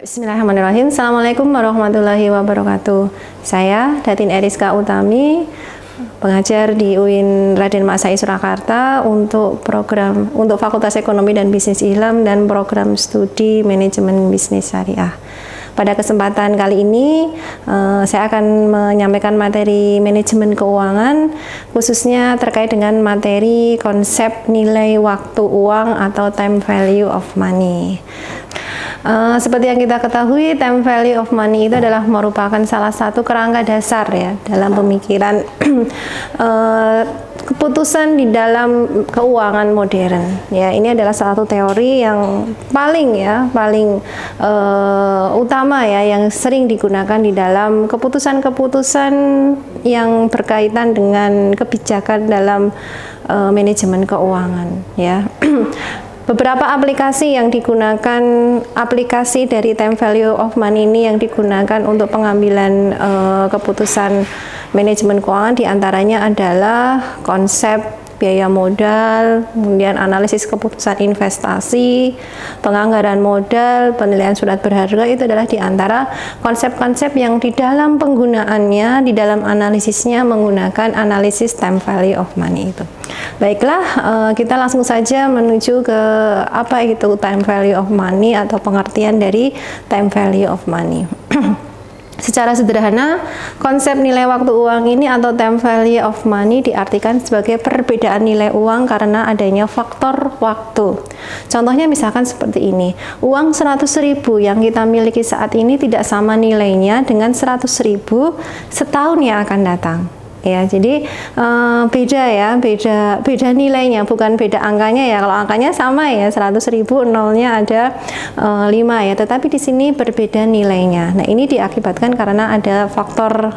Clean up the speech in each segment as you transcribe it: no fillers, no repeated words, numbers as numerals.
Bismillahirrahmanirrahim. Assalamualaikum warahmatullahi wabarakatuh. Saya Datin Eriska Utami, pengajar di UIN Raden Matsai Surakarta untuk Fakultas Ekonomi dan Bisnis Islam dan program studi Manajemen Bisnis Syariah. Pada kesempatan kali ini, saya akan menyampaikan materi manajemen keuangan, khususnya terkait dengan materi konsep nilai waktu uang atau time value of money. Seperti yang kita ketahui, time value of money itu adalah merupakan salah satu kerangka dasar ya dalam pemikiran keputusan di dalam keuangan modern. Ya, ini adalah salah satu teori yang paling utama ya, yang sering digunakan di dalam keputusan-keputusan yang berkaitan dengan kebijakan dalam manajemen keuangan ya. Beberapa aplikasi yang digunakan, aplikasi dari time value of money ini yang digunakan untuk pengambilan keputusan manajemen keuangan diantaranya adalah konsep biaya modal, kemudian analisis keputusan investasi, penganggaran modal, penilaian surat berharga. Itu adalah diantara konsep-konsep yang di dalam penggunaannya, di dalam analisisnya menggunakan analisis time value of money itu. Baiklah, kita langsung saja menuju ke apa itu time value of money atau pengertian dari time value of money. Secara sederhana, konsep nilai waktu uang ini atau time value of money diartikan sebagai perbedaan nilai uang karena adanya faktor waktu. Contohnya misalkan seperti ini, uang 100.000 yang kita miliki saat ini tidak sama nilainya dengan 100.000 setahun yang akan datang. Ya, jadi beda nilainya, bukan beda angkanya ya. Kalau angkanya sama ya, 100.000 nolnya ada 5 ya, tetapi di sini berbeda nilainya. Nah, ini diakibatkan karena ada faktor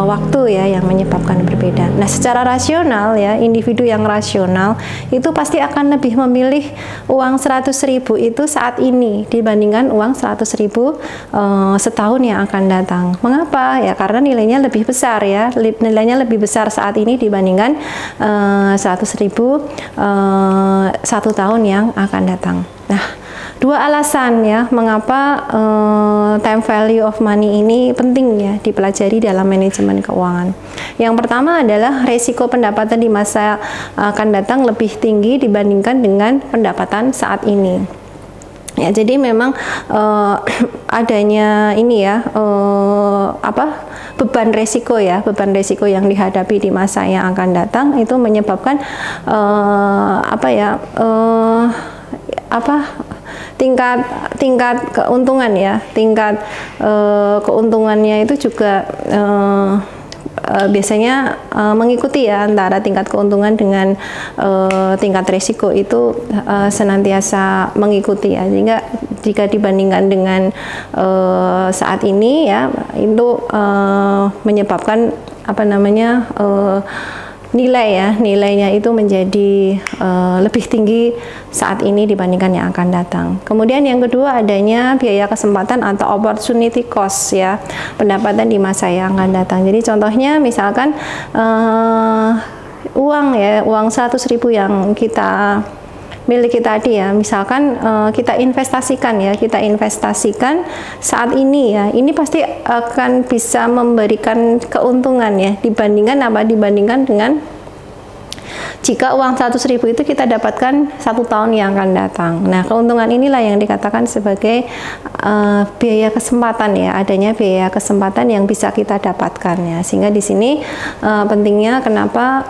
waktu ya yang menyebabkan berbeda. Nah, secara rasional ya, individu yang rasional itu pasti akan lebih memilih uang 100.000 itu saat ini dibandingkan uang 100.000 setahun yang akan datang. Mengapa? Ya karena nilainya lebih besar ya, nilainya lebih besar saat ini dibandingkan 100.000 satu tahun yang akan datang. Nah, dua alasan ya mengapa time value of money ini penting ya dipelajari dalam manajemen keuangan. Yang pertama adalah resiko pendapatan di masa akan datang lebih tinggi dibandingkan dengan pendapatan saat ini. Ya, jadi memang adanya ini ya beban resiko yang dihadapi di masa yang akan datang itu menyebabkan tingkat keuntungan ya, keuntungannya itu juga biasanya mengikuti ya, antara tingkat keuntungan dengan tingkat risiko itu senantiasa mengikuti ya, sehingga jika dibandingkan dengan saat ini ya, itu menyebabkan nilainya itu menjadi lebih tinggi saat ini dibandingkan yang akan datang. Kemudian yang kedua adanya biaya kesempatan atau opportunity cost ya, pendapatan di masa yang akan datang. Jadi contohnya misalkan uang 100.000 yang kita miliki tadi ya, misalkan kita investasikan saat ini ya, ini pasti akan bisa memberikan keuntungan ya, dibandingkan dengan jika uang 100.000 itu kita dapatkan 1 tahun yang akan datang. Nah, keuntungan inilah yang dikatakan sebagai biaya kesempatan ya, adanya biaya kesempatan yang bisa kita dapatkan ya. Sehingga di sini pentingnya kenapa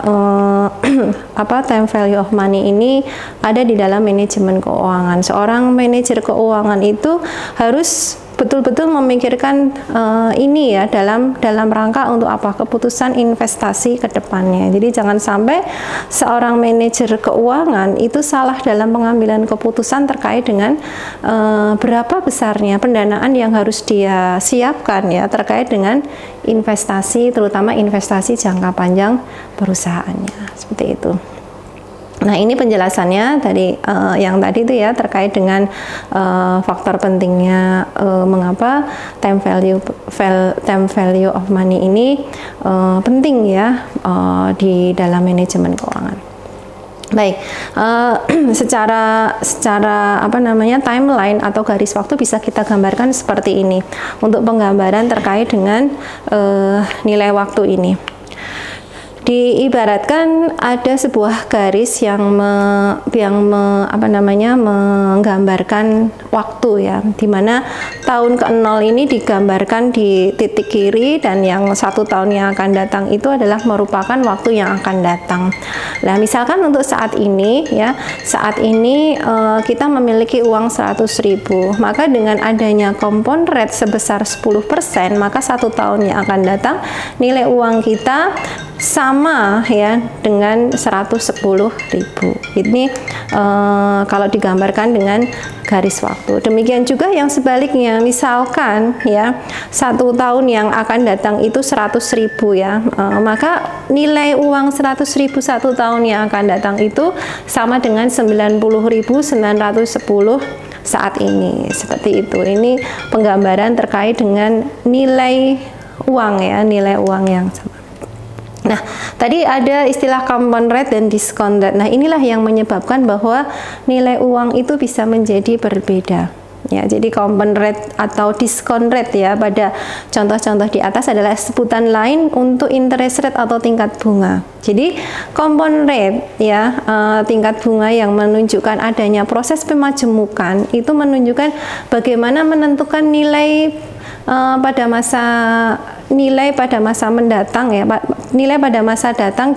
time value of money ini ada di dalam manajemen keuangan. Seorang manajer keuangan itu harus betul-betul memikirkan ini ya dalam rangka untuk keputusan investasi ke depannya. Jadi jangan sampai seorang manajer keuangan itu salah dalam pengambilan keputusan terkait dengan berapa besarnya pendanaan yang harus dia siapkan ya terkait dengan investasi, terutama investasi jangka panjang perusahaannya. Seperti itu. Nah, ini penjelasannya dari yang tadi itu ya, terkait dengan faktor pentingnya mengapa time value of money ini penting ya di dalam manajemen keuangan. Baik, secara apa namanya timeline atau garis waktu bisa kita gambarkan seperti ini untuk penggambaran terkait dengan nilai waktu ini. Diibaratkan ada sebuah garis yang menggambarkan waktu ya, dimana tahun ke-0 ini digambarkan di titik kiri dan yang 1 tahun yang akan datang itu adalah merupakan waktu yang akan datang. Nah, misalkan untuk saat ini ya, saat ini kita memiliki uang 100.000, maka dengan adanya compound rate sebesar 10%, maka 1 tahun yang akan datang nilai uang kita sama ya dengan 110.000. Ini kalau digambarkan dengan garis waktu. Demikian juga yang sebaliknya, misalkan ya 1 tahun yang akan datang itu 100.000 ya, maka nilai uang 100.000 1 tahun yang akan datang itu sama dengan 90.910 saat ini. Seperti itu. Ini penggambaran terkait dengan nilai uang ya, nilai uang yang sama. Nah, tadi ada istilah compound rate dan discount rate. Nah, inilah yang menyebabkan bahwa nilai uang itu bisa menjadi berbeda. Ya, jadi compound rate atau discount rate ya pada contoh-contoh di atas adalah sebutan lain untuk interest rate atau tingkat bunga. Jadi compound rate ya tingkat bunga yang menunjukkan adanya proses pemajemukan itu menunjukkan bagaimana menentukan nilai pada masa mendatang ya, nilai pada masa datang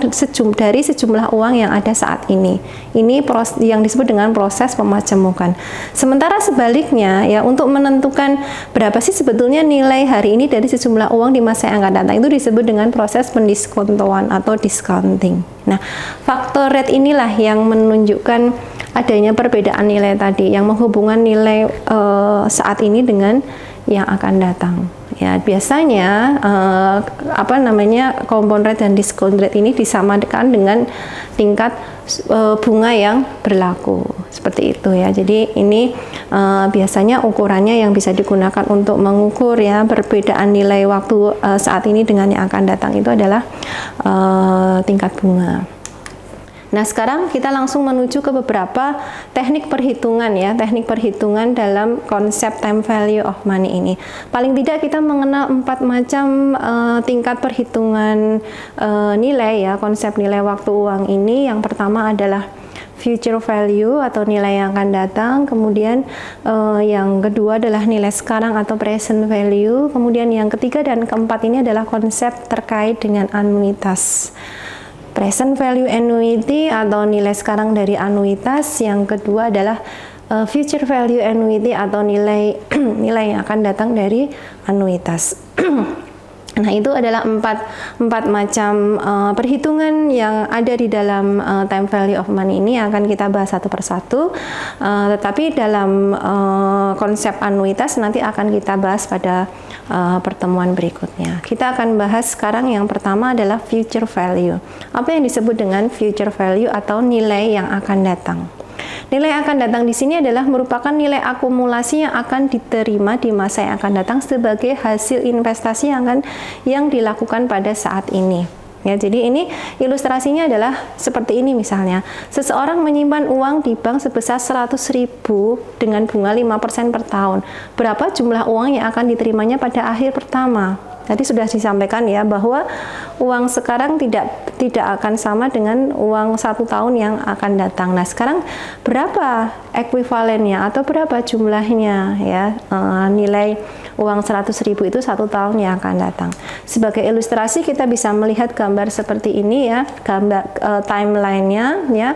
dari sejumlah uang yang ada saat ini. Ini yang disebut dengan proses pemajemukan. Sementara sebaliknya ya, untuk menentukan berapa sih sebetulnya nilai hari ini dari sejumlah uang di masa yang akan datang itu disebut dengan proses pendiskontoan atau discounting. Nah, faktor rate inilah yang menunjukkan adanya perbedaan nilai tadi, yang menghubungkan nilai saat ini dengan yang akan datang. Ya, biasanya compound rate dan discount rate ini disamakan dengan tingkat bunga yang berlaku. Seperti itu ya. Jadi ini biasanya ukurannya yang bisa digunakan untuk mengukur ya perbedaan nilai waktu saat ini dengan yang akan datang itu adalah tingkat bunga. Nah, sekarang kita langsung menuju ke beberapa teknik perhitungan ya, teknik perhitungan dalam konsep time value of money ini. Paling tidak kita mengenal 4 macam tingkat perhitungan nilai ya, konsep nilai waktu uang ini. Yang pertama adalah future value atau nilai yang akan datang, kemudian yang kedua adalah nilai sekarang atau present value, kemudian yang ketiga dan keempat ini adalah konsep terkait dengan anuitas. Present value annuity atau nilai sekarang dari anuitas, yang kedua adalah future value annuity atau nilai yang akan datang dari anuitas. Nah, itu adalah empat macam perhitungan yang ada di dalam time value of money ini akan kita bahas satu persatu. Tetapi dalam konsep anuitas nanti akan kita bahas pada pertemuan berikutnya. Kita akan bahas sekarang yang pertama adalah future value. Apa yang disebut dengan future value atau nilai yang akan datang? Nilai yang akan datang di sini adalah merupakan nilai akumulasi yang akan diterima di masa yang akan datang sebagai hasil investasi yang dilakukan pada saat ini. Ya, jadi ini ilustrasinya adalah seperti ini misalnya. Seseorang menyimpan uang di bank sebesar 100.000 dengan bunga 5% per tahun. Berapa jumlah uang yang akan diterimanya pada akhir pertama? Tadi sudah disampaikan ya bahwa uang sekarang tidak akan sama dengan uang 1 tahun yang akan datang. Nah, sekarang berapa ekuivalennya atau berapa jumlahnya ya nilai uang 100.000 itu 1 tahun yang akan datang. Sebagai ilustrasi kita bisa melihat gambar seperti ini ya, gambar timelinenya ya,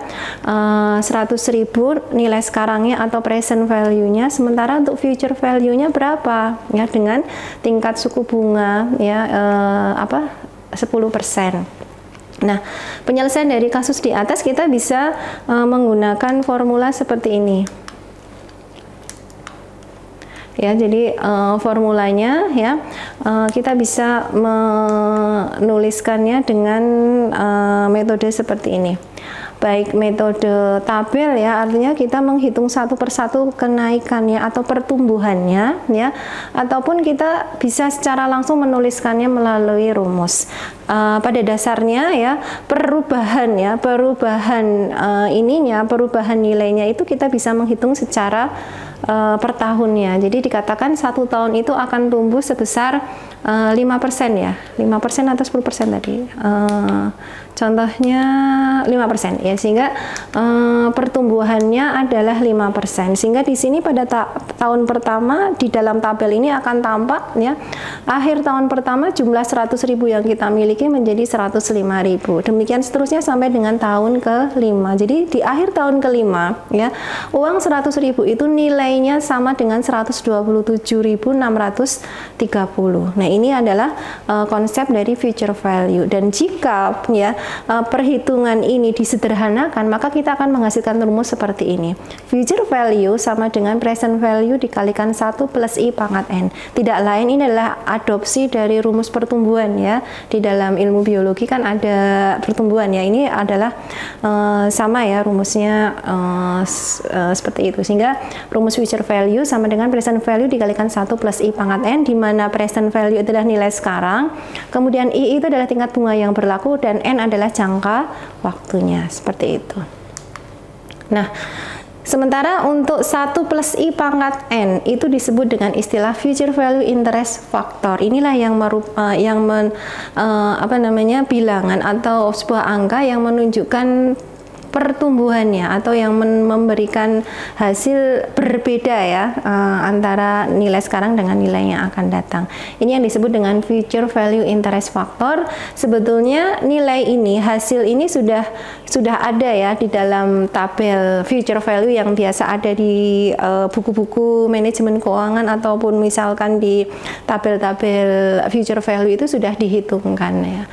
100.000 nilai sekarangnya atau present value-nya, sementara untuk future value-nya berapa ya dengan tingkat suku bunga ya 10%. Nah, penyelesaian dari kasus di atas kita bisa menggunakan formula seperti ini. ya. Jadi formulanya ya kita bisa menuliskannya dengan metode seperti ini. Baik metode tabel ya, artinya kita menghitung satu persatu kenaikannya atau pertumbuhannya ya, ataupun kita bisa secara langsung menuliskannya melalui rumus. Pada dasarnya ya, perubahan nilainya itu kita bisa menghitung secara per tahunnya. Jadi dikatakan 1 tahun itu akan tumbuh sebesar 5% ya, 5% atau 10% tadi. Contohnya 5% ya, sehingga pertumbuhannya adalah 5%. Sehingga di sini pada tahun pertama di dalam tabel ini akan tampak ya, akhir tahun pertama jumlah 100.000 yang kita miliki menjadi 105.000. Demikian seterusnya sampai dengan tahun ke-5. Jadi di akhir tahun ke-5 ya, uang 100.000 itu nilainya sama dengan 127.630. Nah, ini adalah konsep dari future value. Dan jika ya perhitungan ini disederhanakan, maka kita akan menghasilkan rumus seperti ini. Future value sama dengan present value dikalikan 1 plus I pangkat N. Tidak lain, ini adalah adopsi dari rumus pertumbuhan ya. Di dalam ilmu biologi kan ada pertumbuhan ya. Ini adalah sama ya rumusnya seperti itu. Sehingga rumus future value sama dengan present value dikalikan 1 plus I pangkat N, di mana present value adalah nilai sekarang, kemudian I itu adalah tingkat bunga yang berlaku, dan N adalah jangka waktunya, seperti itu. Nah, sementara untuk 1 plus I pangkat N itu disebut dengan istilah future value interest factor. Inilah yang bilangan atau sebuah angka yang menunjukkan pertumbuhannya atau yang memberikan hasil berbeda ya antara nilai sekarang dengan nilai yang akan datang. Ini yang disebut dengan future value interest factor. Sebetulnya nilai ini, hasil ini sudah ada ya di dalam tabel future value yang biasa ada di buku-buku manajemen keuangan, ataupun misalkan di tabel-tabel future value itu sudah dihitungkan ya.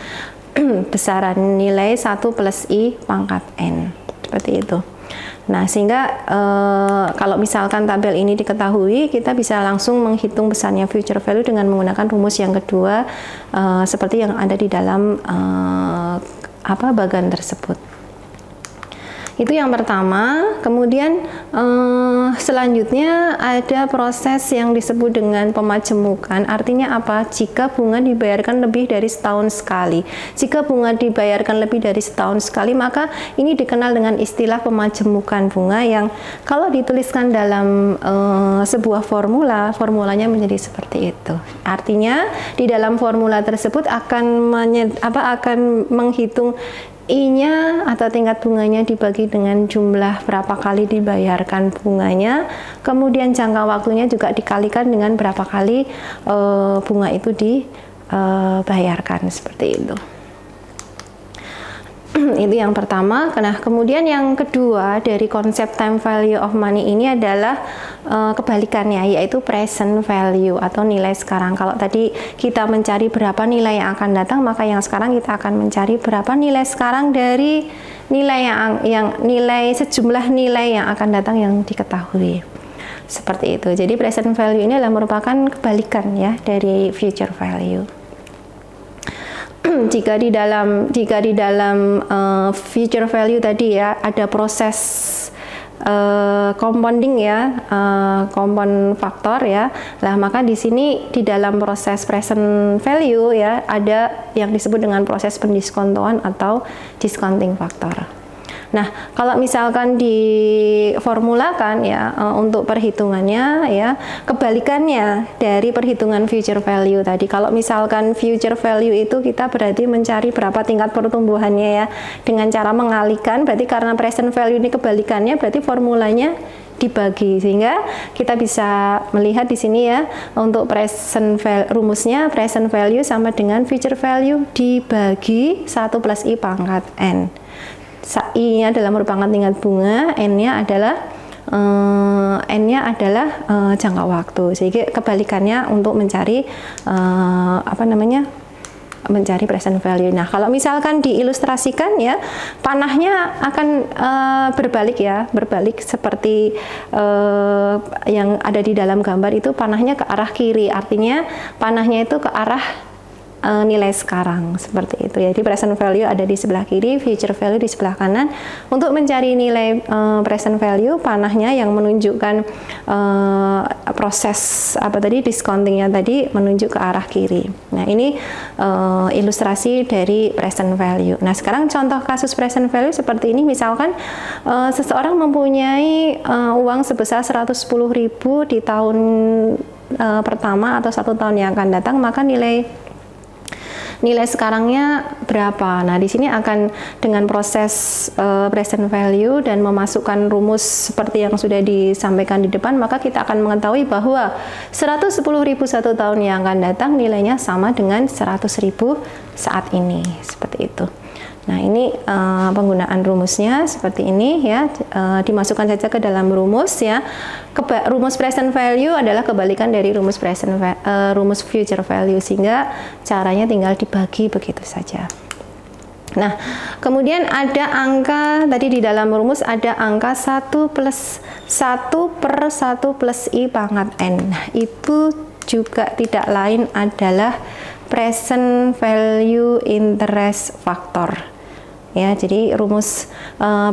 Besaran nilai 1 plus I pangkat N, seperti itu. Nah, sehingga kalau misalkan tabel ini diketahui, kita bisa langsung menghitung besarnya future value dengan menggunakan rumus yang kedua seperti yang ada di dalam bagan tersebut. Itu yang pertama. Kemudian selanjutnya ada proses yang disebut dengan pemajemukan. Artinya apa? Jika bunga dibayarkan lebih dari setahun sekali. Jika bunga dibayarkan lebih dari setahun sekali, maka ini dikenal dengan istilah pemajemukan bunga, yang kalau dituliskan dalam sebuah formulanya menjadi seperti itu. Artinya di dalam formula tersebut akan menghitung I-nya atau tingkat bunganya dibagi dengan jumlah berapa kali dibayarkan bunganya, kemudian jangka waktunya juga dikalikan dengan berapa kali bunga itu dibayarkan, seperti itu. Itu yang pertama. Nah, kemudian yang kedua dari konsep time value of money ini adalah kebalikannya, yaitu present value atau nilai sekarang. Kalau tadi kita mencari berapa nilai yang akan datang, maka yang sekarang kita akan mencari berapa nilai sekarang dari nilai sejumlah nilai yang akan datang yang diketahui. Seperti itu. Jadi present value ini adalah merupakan kebalikan ya dari future value. Jika di dalam future value tadi ya ada proses compounding ya, compound faktor ya. Lah, maka di sini di dalam proses present value ya ada yang disebut dengan proses pendiskontoan atau discounting faktor. Nah, kalau misalkan diformulakan ya untuk perhitungannya ya, kebalikannya dari perhitungan future value tadi. Kalau misalkan future value itu kita berarti mencari berapa tingkat pertumbuhannya ya dengan cara mengalihkan, berarti karena present value ini kebalikannya, berarti formulanya dibagi, sehingga kita bisa melihat di sini ya untuk rumusnya present value sama dengan future value dibagi 1 plus I pangkat N. I-nya adalah merupakan tingkat bunga, N-nya adalah jangka waktu. Sehingga kebalikannya untuk mencari mencari present value. Nah, kalau misalkan diilustrasikan ya, panahnya akan berbalik ya, berbalik seperti yang ada di dalam gambar itu, panahnya ke arah kiri, artinya panahnya itu ke arah nilai sekarang, seperti itu ya. Jadi present value ada di sebelah kiri, future value di sebelah kanan. Untuk mencari nilai present value, panahnya yang menunjukkan proses apa tadi, discountingnya tadi menunjuk ke arah kiri. Nah, ini ilustrasi dari present value. Nah, sekarang contoh kasus present value seperti ini, misalkan seseorang mempunyai uang sebesar 110.000 di tahun pertama atau 1 tahun yang akan datang, maka nilai sekarangnya berapa? Nah, di sini akan dengan proses present value dan memasukkan rumus seperti yang sudah disampaikan di depan, maka kita akan mengetahui bahwa 110.000 1 tahun yang akan datang nilainya sama dengan 100.000 saat ini, seperti itu. Nah, ini penggunaan rumusnya seperti ini ya, dimasukkan saja ke dalam rumus ya. Rumus present value adalah kebalikan dari rumus future value, sehingga caranya tinggal dibagi begitu saja. Nah, kemudian ada angka, tadi di dalam rumus ada angka 1 plus 1 per 1 plus I pangkat N. Nah, itu juga tidak lain adalah present value interest factor. Ya, jadi rumus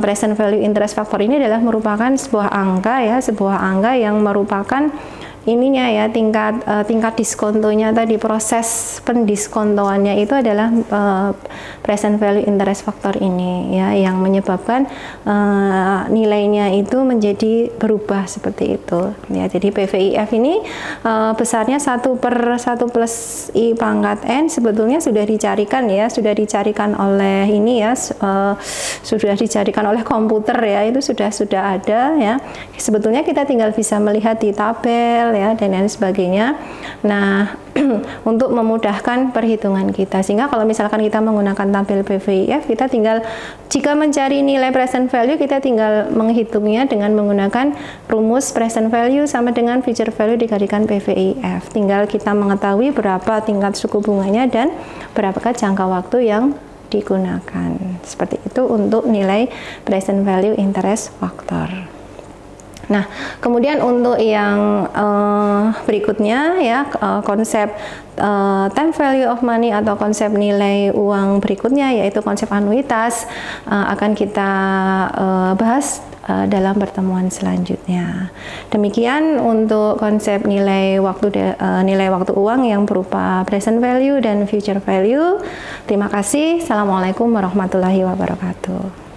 present value interest factor ini adalah merupakan sebuah angka ya, sebuah angka yang merupakan ininya ya, tingkat diskontonya tadi, proses pendiskontoannya itu adalah present value interest factor ini ya, yang menyebabkan nilainya itu menjadi berubah seperti itu ya. Jadi PVIF ini besarnya 1 per 1 plus I pangkat N sebetulnya sudah dicarikan ya, sudah dicarikan oleh ini ya, sudah dicarikan oleh komputer ya, itu sudah ada ya. Sebetulnya kita tinggal bisa melihat di tabel ya, dan lain sebagainya. Nah, untuk memudahkan perhitungan kita, sehingga kalau misalkan kita menggunakan tabel PVIF, kita tinggal, jika mencari nilai present value, kita tinggal menghitungnya dengan menggunakan rumus present value sama dengan future value dikalikan PVIF. Tinggal kita mengetahui berapa tingkat suku bunganya dan berapakah jangka waktu yang digunakan. Seperti itu untuk nilai present value interest factor. Nah, kemudian untuk yang berikutnya ya, konsep time value of money atau konsep nilai uang berikutnya, yaitu konsep anuitas, akan kita bahas dalam pertemuan selanjutnya. Demikian untuk konsep nilai waktu uang yang berupa present value dan future value. Terima kasih. Assalamualaikum warahmatullahi wabarakatuh.